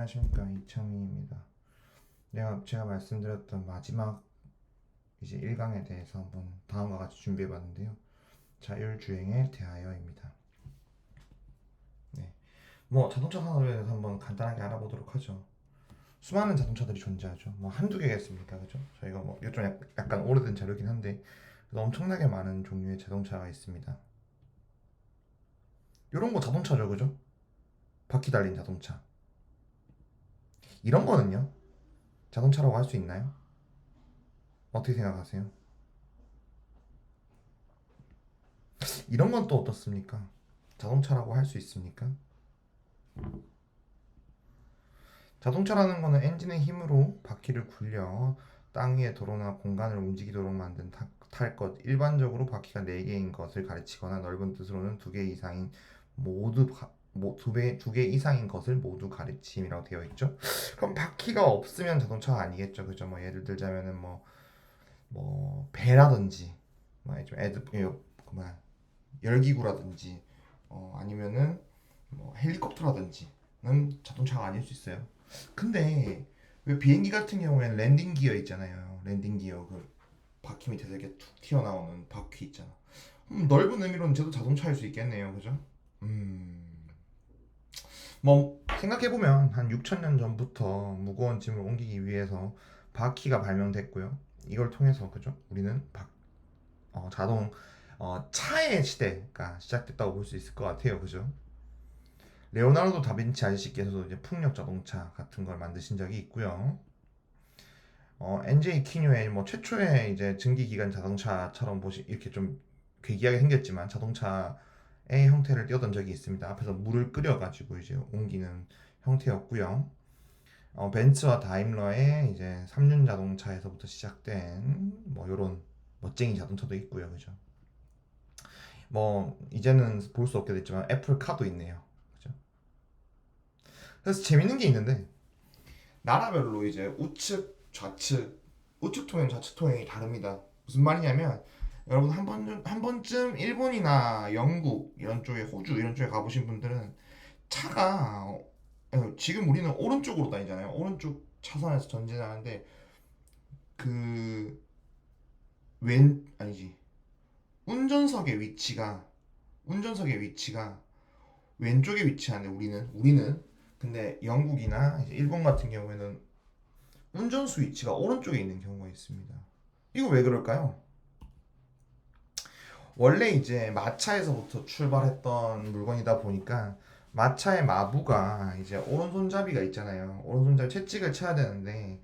안녕하십니까, 이창민입니다. 제가 말씀드렸던 마지막 이제 1강에 대해서 한번 다음과 같이 준비해봤는데요. 자율주행에 대하여입니다. 네, 뭐 자동차 산업에 대해서 한번 간단하게 알아보도록 하죠. 수많은 자동차들이 존재하죠. 뭐 한두 개겠습니까, 그죠? 저희가 뭐 이거 좀 약간 오래된 자료긴 한데 그래서 엄청나게 많은 종류의 자동차가 있습니다. 이런 거 자동차죠, 그죠? 바퀴 달린 자동차. 이런 거는요, 자동차라고 할 수 있나요? 어떻게 생각하세요? 이런 건 또 어떻습니까? 자동차라고 할 수 있습니까? 자동차라는 거는 엔진의 힘으로 바퀴를 굴려 땅 위의 도로나 공간을 움직이도록 만든 탈 것, 일반적으로 바퀴가 4개인 것을 가르치거나 넓은 뜻으로는 2개 이상인 모두 두 개 이상인 것을 모두 가르침이라고 되어 있죠. 그럼 바퀴가 없으면 자동차가 아니겠죠, 그죠? 뭐 예를 들자면은 뭐 배라든지 좀 뭐야 열기구라든지 아니면은 뭐 헬리콥터라든지는 자동차가 아닐 수 있어요. 근데 왜 비행기 같은 경우에는 랜딩 기어 있잖아요. 랜딩 기어 그 바퀴 밑에서 이렇게 툭 튀어나오는 바퀴 있잖아. 넓은 의미로는 쟤도 자동차일 수 있겠네요. 그죠? 뭐 생각해보면 한 6천 년 전부터 무거운 짐을 옮기기 위해서 바퀴가 발명됐고요. 이걸 통해서 그죠? 우리는 자동 차의 시대가 시작됐다고 볼 수 있을 것 같아요. 그죠? 레오나르도 다빈치 아저씨께서도 이제 풍력 자동차 같은 걸 만드신 적이 있고요. NJ 키뉴의 뭐 최초의 이제 증기기관 자동차처럼 이렇게 좀 괴기하게 생겼지만 자동차의 형태를 띄웠던 적이 있습니다. 앞에서 물을 끓여가지고 이제 옮기는 형태였고요. 벤츠와 다임러의 이제 3륜 자동차에서부터 시작된 뭐 이런 멋쟁이 자동차도 있고요, 그죠? 뭐 이제는 볼 수 없게 됐지만 애플카도 있네요, 그죠? 그래서 재밌는 게 있는데 나라별로 이제 우측, 좌측, 우측 통행, 좌측 통행이 다릅니다. 무슨 말이냐면 여러분 한 번쯤 일본이나 영국 이런 쪽에 호주 이런 쪽에 가보신 분들은 차가 지금 우리는 오른쪽으로 다니잖아요. 오른쪽 차선에서 전진하는데 그 왼 아니지 운전석의 위치가 운전석의 위치가 왼쪽에 위치하는데 우리는 근데 영국이나 이제 일본 같은 경우에는 운전수 위치가 오른쪽에 있는 경우가 있습니다. 이거 왜 그럴까요? 원래 이제 마차에서부터 출발했던 물건이다 보니까 마차의 마부가 이제 오른손잡이가 있잖아요. 오른손잡이 채찍을 쳐야 되는데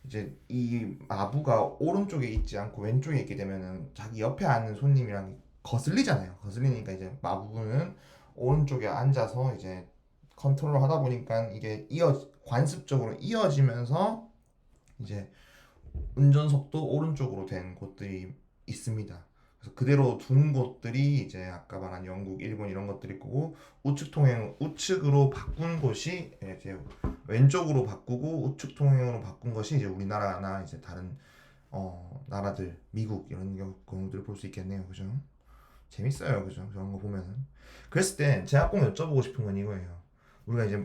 이제 이 마부가 오른쪽에 있지 않고 왼쪽에 있게 되면은 자기 옆에 앉는 손님이랑 거슬리잖아요. 거슬리니까 이제 마부는 오른쪽에 앉아서 이제 컨트롤을 하다 보니까 이게 관습적으로 이어지면서 이제 운전석도 오른쪽으로 된 곳들이 있습니다. 그래서 그대로 둔 곳들이 이제 아까 말한 영국, 일본 이런 것들이 있고 우측 통행 우측으로 바꾼 곳이 이제 왼쪽으로 바꾸고 우측 통행으로 바꾼 것이 이제 우리나라나 이제 다른 나라들, 미국 이런 경우들을 볼 수 있겠네요, 그죠? 재밌어요, 그죠? 그런 거 보면은. 그랬을 때 제가 꼭 여쭤보고 싶은 건 이거예요. 우리가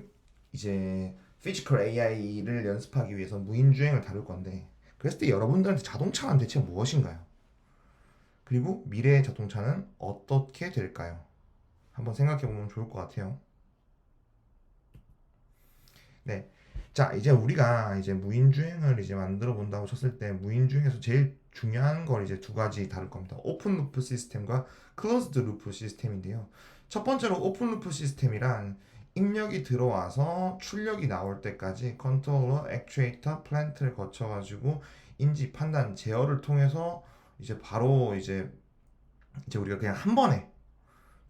이제 피지컬 AI를 연습하기 위해서 무인주행을 다룰 건데 그랬을 때 여러분들한테 자동차는 대체 무엇인가요? 그리고 미래의 자동차는 어떻게 될까요? 한번 생각해 보면 좋을 것 같아요. 네. 자, 이제 우리가 이제 무인주행을 이제 만들어 본다고 쳤을 때 무인주행에서 제일 중요한 걸 이제 두 가지 다룰 겁니다. 오픈 루프 시스템과 클로즈드 루프 시스템인데요. 첫 번째로 오픈 루프 시스템이란 입력이 들어와서 출력이 나올 때까지 컨트롤러, 액추에이터, 플랜트를 거쳐가지고 인지, 판단, 제어를 통해서 이제 바로 이제 우리가 그냥 한 번에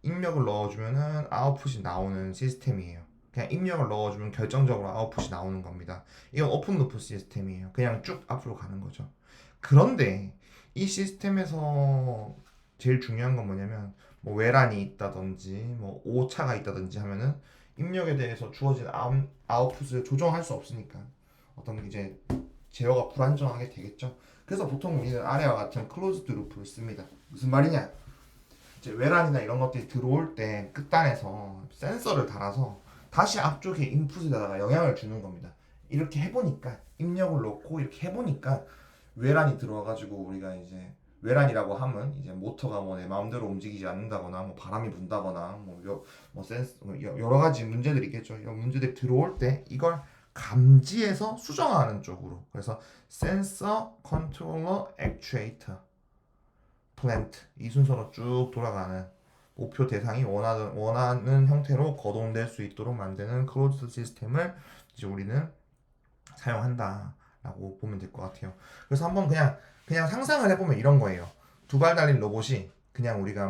입력을 넣어주면은 아웃풋이 나오는 시스템이에요. 그냥 입력을 넣어주면 결정적으로 아웃풋이 나오는 겁니다. 이건 오픈 루프 시스템이에요. 그냥 쭉 앞으로 가는 거죠. 그런데 이 시스템에서 제일 중요한 건 뭐냐면 뭐 외란이 있다든지 뭐 오차가 있다든지 하면은 입력에 대해서 주어진 아웃풋을 조정할 수 없으니까 어떤 이제 제어가 불안정하게 되겠죠. 그래서 보통 우리는 아래와 같은 클로즈드 루프를 씁니다. 무슨 말이냐? 이제 외란이나 이런 것들이 들어올 때 끝단에서 센서를 달아서 다시 앞쪽에 인풋에다가 영향을 주는 겁니다. 이렇게 해보니까 입력을 넣고 이렇게 해보니까 외란이 들어와가지고 우리가 이제 외란이라고 하면 이제 모터가 뭐 내 마음대로 움직이지 않는다거나 뭐 바람이 분다거나 뭐 센스 여러 가지 문제들이 있겠죠. 이런 문제들이 들어올 때 이걸 감지해서 수정하는 쪽으로. 그래서 센서, 컨트롤러, 액추에이터, 플랜트 이 순서로 쭉 돌아가는 목표 대상이 원하는 형태로 거동될 수 있도록 만드는 클로즈드 시스템을 이제 우리는 사용한다라고 보면 될 것 같아요. 그래서 한번 그냥 상상을 해보면 이런 거예요. 두 발 달린 로봇이 그냥 우리가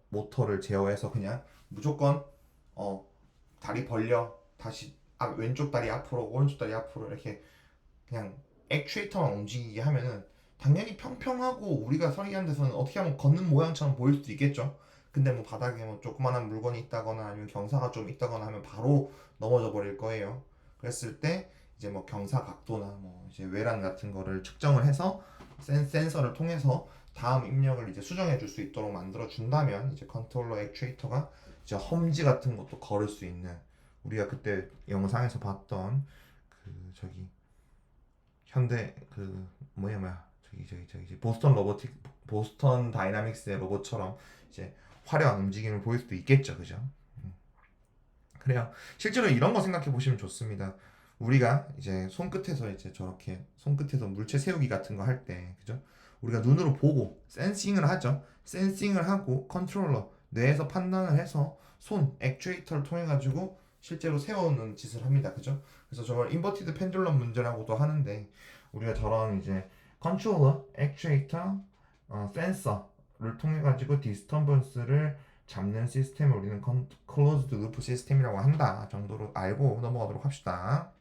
모터를 제어해서 그냥 무조건 다리 벌려 다시 왼쪽 다리 앞으로 오른쪽 다리 앞으로 이렇게 그냥 액추에이터만 움직이게 하면은 당연히 평평하고 우리가 설계한 데서는 어떻게 하면 걷는 모양처럼 보일 수도 있겠죠. 근데 뭐 바닥에 뭐 조그만한 물건이 있다거나 아니면 경사가 좀 있다거나 하면 바로 넘어져 버릴 거예요. 그랬을 때 이제 뭐 경사 각도나 뭐 이제 외란 같은 거를 측정을 해서 센서를 통해서 다음 입력을 이제 수정해 줄 수 있도록 만들어 준다면 이제 컨트롤러 액추에이터가 이제 험지 같은 것도 걸을 수 있는 우리가 그때 영상에서 봤던 그 저기 현대 그 저기 보스턴 다이나믹스의 로봇처럼 이제 화려한 움직임을 보일 수도 있겠죠, 그죠? 음. 그래요. 실제로 이런 거 생각해 보시면 좋습니다. 우리가 이제 손끝에서 물체 세우기 같은 거 할 때, 그죠? 우리가 눈으로 보고 센싱을 하죠. 센싱을 하고 컨트롤러 뇌에서 판단을 해서 손 액추에이터를 통해 가지고 실제로 세우는 짓을 합니다, 그죠? 그래서 저걸 인버티드 펜듈럼 문제라고도 하는데 우리가 저런 이제 컨트롤러, 액추에이터, 센서를 통해 가지고 디스턴번스를 잡는 시스템을 우리는 클로즈드 루프 시스템이라고 한다 정도로 알고 넘어가도록 합시다.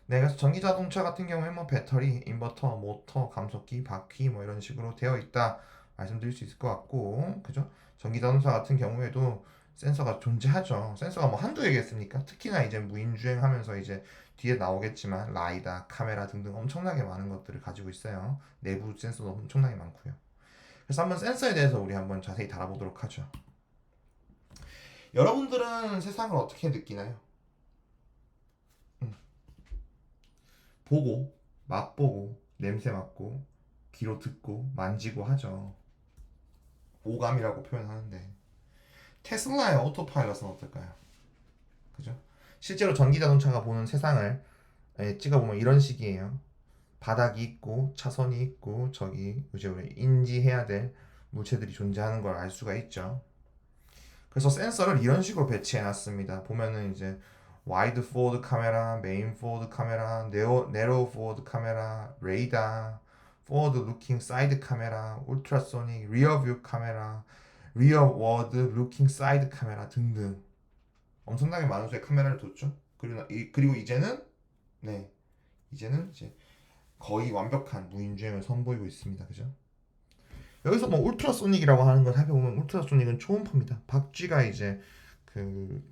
네, 그래서 전기 자동차 같은 경우에 뭐 배터리, 인버터, 모터, 감속기, 바퀴 뭐 이런 식으로 되어 있다 말씀드릴 수 있을 것 같고, 그죠? 전기 자동차 같은 경우에도 센서가 존재하죠. 센서가 뭐 한두 개겠습니까? 특히나 이제 무인주행하면서 이제 뒤에 나오겠지만 라이다, 카메라 등등 엄청나게 많은 것들을 가지고 있어요. 내부 센서도 엄청나게 많고요. 그래서 한번 센서에 대해서 우리 한번 자세히 다뤄보도록 하죠. 여러분들은 세상을 어떻게 느끼나요? 보고, 맛보고, 냄새 맡고, 귀로 듣고, 만지고 하죠. 오감이라고 표현하는데 테슬라의 오토파일럿은 어떨까요? 그죠? 실제로 전기자동차가 보는 세상을 찍어보면 이런 식이에요. 바닥이 있고 차선이 있고 저기 이제 우리 인지해야 될 물체들이 존재하는 걸 알 수가 있죠. 그래서 센서를 이런 식으로 배치해 놨습니다. 보면은 이제 와이드 포워드 카메라, 메인 포워드 카메라, 네로우 포워드 카메라, 레이더, 포워드 루킹 사이드 카메라, 울트라소닉, 리어 뷰 카메라, 리어 워드 루킹 사이드 카메라 등등 엄청나게 많은 수의 카메라를 뒀죠. 그리고 이제는 이제 거의 완벽한 무인주행을 선보이고 있습니다. 그죠? 여기서 뭐 울트라소닉이라고 하는 걸 살펴보면 울트라소닉은 초음파입니다. 박쥐가 이제 그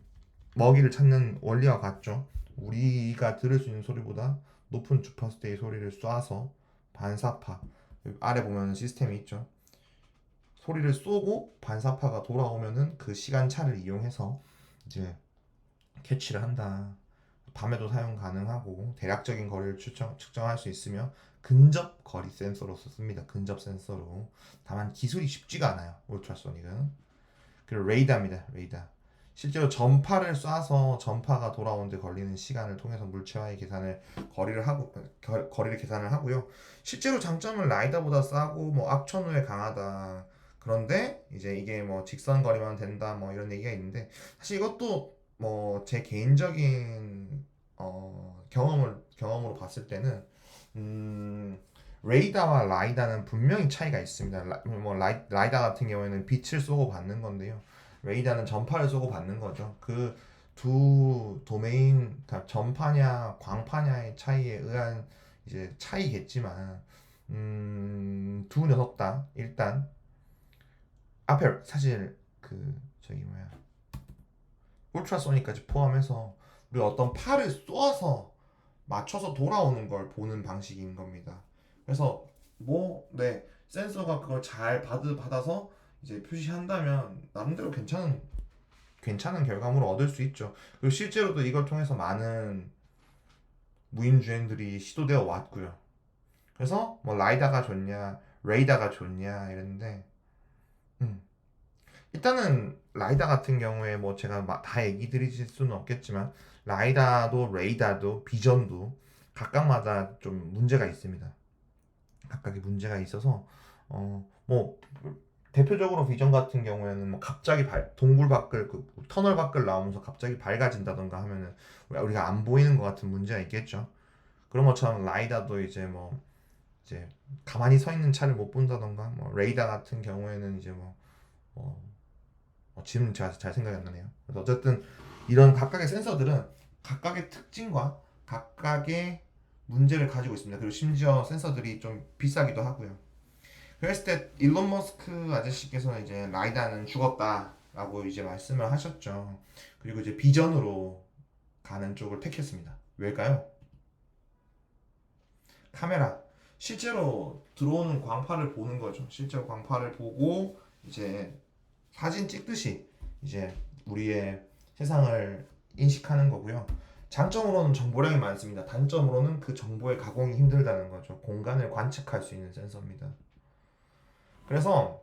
먹이를 찾는 원리와 같죠. 우리가 들을 수 있는 소리보다 높은 주파수대의 소리를 쏴서 반사파 아래 보면 시스템이 있죠. 소리를 쏘고 반사파가 돌아오면은 그 시간차를 이용해서 이제 캐치를 한다. 밤에도 사용 가능하고 대략적인 거리를 측정할 수 있으며 근접 거리 센서로 썼습니다. 근접 센서로. 다만 기술이 쉽지가 않아요. 울트라소닉은. 그리고 레이더입니다. 레이더. 실제로 전파를 쏴서 전파가 돌아오는데 걸리는 시간을 통해서 물체와의 거리를 계산을 하고요. 실제로 장점은 라이더보다 싸고 뭐 악천후에 강하다. 그런데 이제 이게 뭐 직선 거리만 된다 뭐 이런 얘기가 있는데 사실 이것도 뭐 제 개인적인 경험으로 봤을 때는 레이더와 라이다는 분명히 차이가 있습니다. 라이다 같은 경우에는 빛을 쏘고 받는 건데요. 레이더는 전파를 쏘고 받는 거죠. 그 두 도메인, 전파냐 광파냐의 차이에 의한 이제 차이겠지만 두 녀석 다 일단 앞에 사실 그 저기 뭐야 울트라소닉까지 포함해서 우리가 어떤 팔을 쏘아서 맞춰서 돌아오는 걸 보는 방식인 겁니다. 그래서 센서가 그걸 잘 받아서 이제 표시한다면 나름대로 괜찮은 괜찮은 결과물을 얻을 수 있죠. 그리고 실제로도 이걸 통해서 많은 무인 주행들이 시도되어 왔고요. 그래서 뭐 라이다가 좋냐, 레이다가 좋냐 이랬는데 음, 일단은 라이다 같은 경우에 뭐 제가 다 얘기 드릴 수는 없겠지만 라이다도 레이다도 비전도 각각마다 좀 문제가 있습니다. 각각의 문제가 있어서 뭐 대표적으로 비전 같은 경우에는 뭐 갑자기 동굴 밖을 그 터널 밖을 나오면서 갑자기 밝아진다던가 하면은 우리가 안 보이는 것 같은 문제가 있겠죠. 그런 것처럼 라이다도 이제 뭐 이제 가만히 서 있는 차를 못 본다던가 뭐 레이다 같은 경우에는 이제 뭐 지금 제가 잘 생각이 안 나네요. 그래서 어쨌든 이런 각각의 센서들은 각각의 특징과 각각의 문제를 가지고 있습니다. 그리고 심지어 센서들이 좀 비싸기도 하고요. 그랬을 때 일론 머스크 아저씨께서는 이제 라이다는 죽었다라고 이제 말씀을 하셨죠. 그리고 이제 비전으로 가는 쪽을 택했습니다. 왜일까요? 카메라. 실제로 들어오는 광파를 보는 거죠. 실제로 광파를 보고 이제 사진 찍듯이 이제 우리의 세상을 인식하는 거고요. 장점으로는 정보량이 많습니다. 단점으로는 그 정보의 가공이 힘들다는 거죠. 공간을 관측할 수 있는 센서입니다. 그래서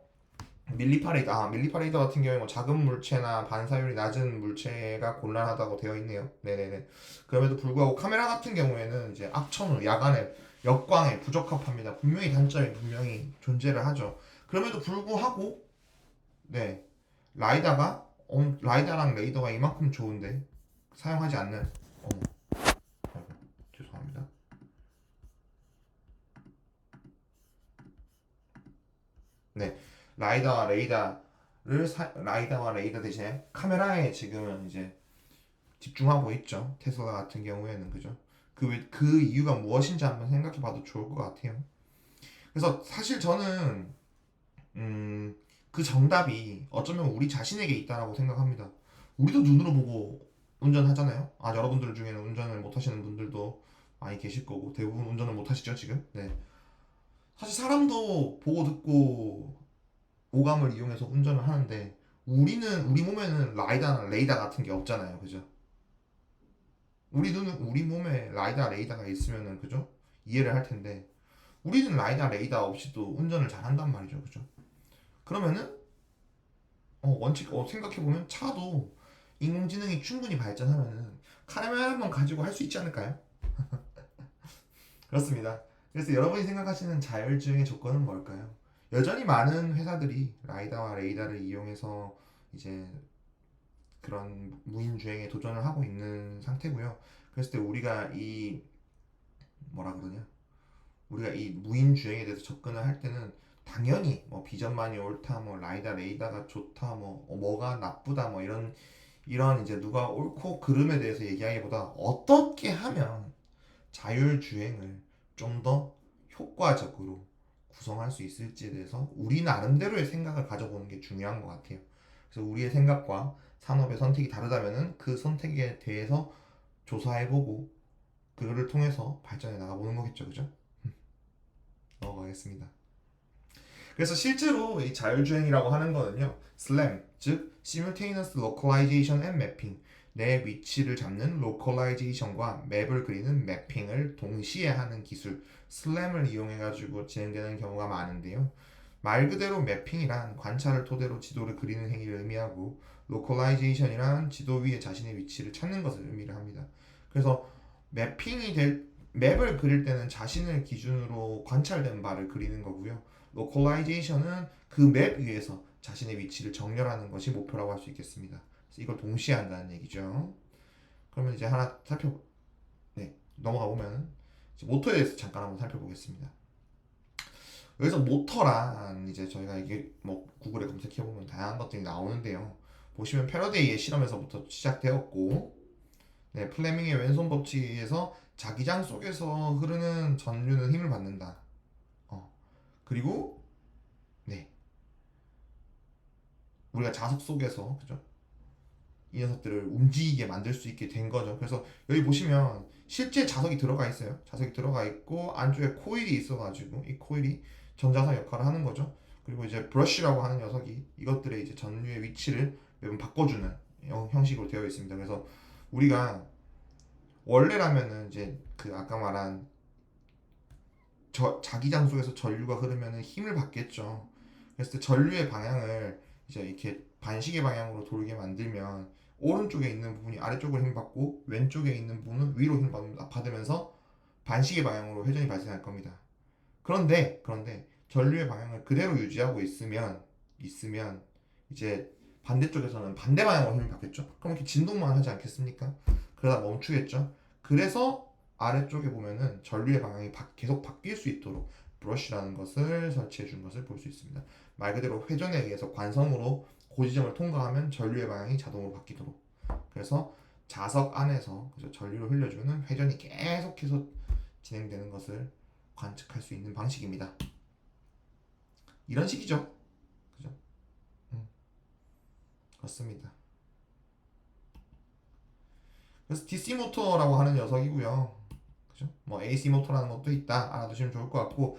밀리파레이더 같은 경우에 뭐 작은 물체나 반사율이 낮은 물체가 곤란하다고 되어 있네요. 네네네. 그럼에도 불구하고 카메라 같은 경우에는 이제 악천후, 야간에 역광에 부적합합니다. 분명히 단점이 분명히 존재를 하죠. 그럼에도 불구하고 네 라이다랑 레이더가 이만큼 좋은데 사용하지 않는 아이고, 죄송합니다. 네 라이다와 레이더 대신에 카메라에 지금은 이제 집중하고 있죠. 테슬라 같은 경우에는 그죠. 그 이유가 무엇인지 한번 생각해 봐도 좋을 것 같아요. 그래서 사실 저는 그 정답이 어쩌면 우리 자신에게 있다라고 생각합니다. 우리도 눈으로 보고 운전하잖아요. 여러분들 중에는 운전을 못 하시는 분들도 많이 계실 거고 대부분 운전을 못 하시죠, 지금? 네. 사실 사람도 보고 듣고 오감을 이용해서 운전을 하는데 우리 몸에는 라이다나 레이더 같은 게 없잖아요. 그죠? 우리 몸에 라이다 레이더가 있으면은 그죠? 이해를 할 텐데 우리는 라이다 레이더 없이도 운전을 잘 한단 말이죠. 그죠? 그러면은 생각해 보면 차도 인공지능이 충분히 발전하면은 카메라만 가지고 할 수 있지 않을까요? 그렇습니다. 그래서 여러분이 생각하시는 자율주행의 조건은 뭘까요? 여전히 많은 회사들이 라이다와 레이더를 이용해서 이제 그런 무인 주행에 도전을 하고 있는 상태고요. 그랬을 때 뭐라 그러냐? 우리가 이 무인 주행에 대해서 접근을 할 때는 당연히 뭐 비전만이 옳다, 뭐 라이다 레이더가 좋다, 뭐가 나쁘다, 뭐 이런 이제 누가 옳고 그름에 대해서 얘기하기보다 어떻게 하면 자율주행을 좀 더 효과적으로 구성할 수 있을지에 대해서 우리 나름대로의 생각을 가져보는 게 중요한 것 같아요. 그래서 우리의 생각과 산업의 선택이 다르다면은 그 선택에 대해서 조사해보고 그거를 통해서 발전해 나가보는 거겠죠, 그죠? 넘어가겠습니다. 그래서 실제로 이 자율주행이라고 하는 거는요, SLAM, 즉 Simultaneous Localization and Mapping, 내 위치를 잡는 로컬라이제이션과 맵을 그리는 매핑을 동시에 하는 기술 SLAM을 이용해 가지고 진행되는 경우가 많은데요. 말 그대로 매핑이란 관찰을 토대로 지도를 그리는 행위를 의미하고 로컬라이제이션이란 지도 위에 자신의 위치를 찾는 것을 의미를 합니다. 그래서 맵을 그릴 때는 자신을 기준으로 관찰된 바를 그리는 거고요. 로컬라이제이션은 그 맵 위에서 자신의 위치를 정렬하는 것이 목표라고 할 수 있겠습니다. 그래서 이걸 동시에 한다는 얘기죠. 그러면 이제 넘어가 보면 모터에 대해서 잠깐 한번 살펴보겠습니다. 여기서 모터란 이제 저희가 이게 뭐 구글에 검색해 보면 다양한 것들이 나오는데요. 보시면 패러데이의 실험에서부터 시작되었고, 네, 플레밍의 왼손 법칙에 의해서 자기장 속에서 흐르는 전류는 힘을 받는다. 그리고 네, 우리가 자석 속에서 그죠? 이 녀석들을 움직이게 만들 수 있게 된 거죠. 그래서 여기 보시면 실제 자석이 들어가 있어요. 자석이 들어가 있고 안쪽에 코일이 있어가지고 이 코일이 전자상 역할을 하는 거죠. 그리고 이제 브러쉬라고 하는 녀석이 이것들의 이제 전류의 위치를 매번 바꿔주는 형식으로 되어 있습니다. 그래서 우리가 원래라면은 이제 그 아까 말한 자기장 속에서 전류가 흐르면은 힘을 받겠죠. 그래서 전류의 방향을 이제 이렇게 반시계 방향으로 돌게 만들면 오른쪽에 있는 부분이 아래쪽으로 힘 받고 왼쪽에 있는 부분은 위로 힘 받으면서 반시계 방향으로 회전이 발생할 겁니다. 그런데 전류의 방향을 그대로 유지하고 있으면 이제 반대쪽에서는 반대 방향으로 힘을 받겠죠. 그럼 이렇게 진동만 하지 않겠습니까? 그러다 멈추겠죠. 그래서 아래쪽에 보면은 전류의 방향이 계속 바뀔 수 있도록 브러쉬라는 것을 설치해 준 것을 볼 수 있습니다. 말 그대로 회전에 의해서 관성으로 고지점을 통과하면 전류의 방향이 자동으로 바뀌도록. 그래서 자석 안에서 전류를 흘려주는 회전이 계속해서 진행되는 것을 관측할 수 있는 방식입니다. 이런 식이죠. 그죠? 그렇습니다. 그래서 DC 모터라고 하는 녀석이고요. 그죠? 뭐 AC 모터라는 것도 있다 알아두시면 좋을 것 같고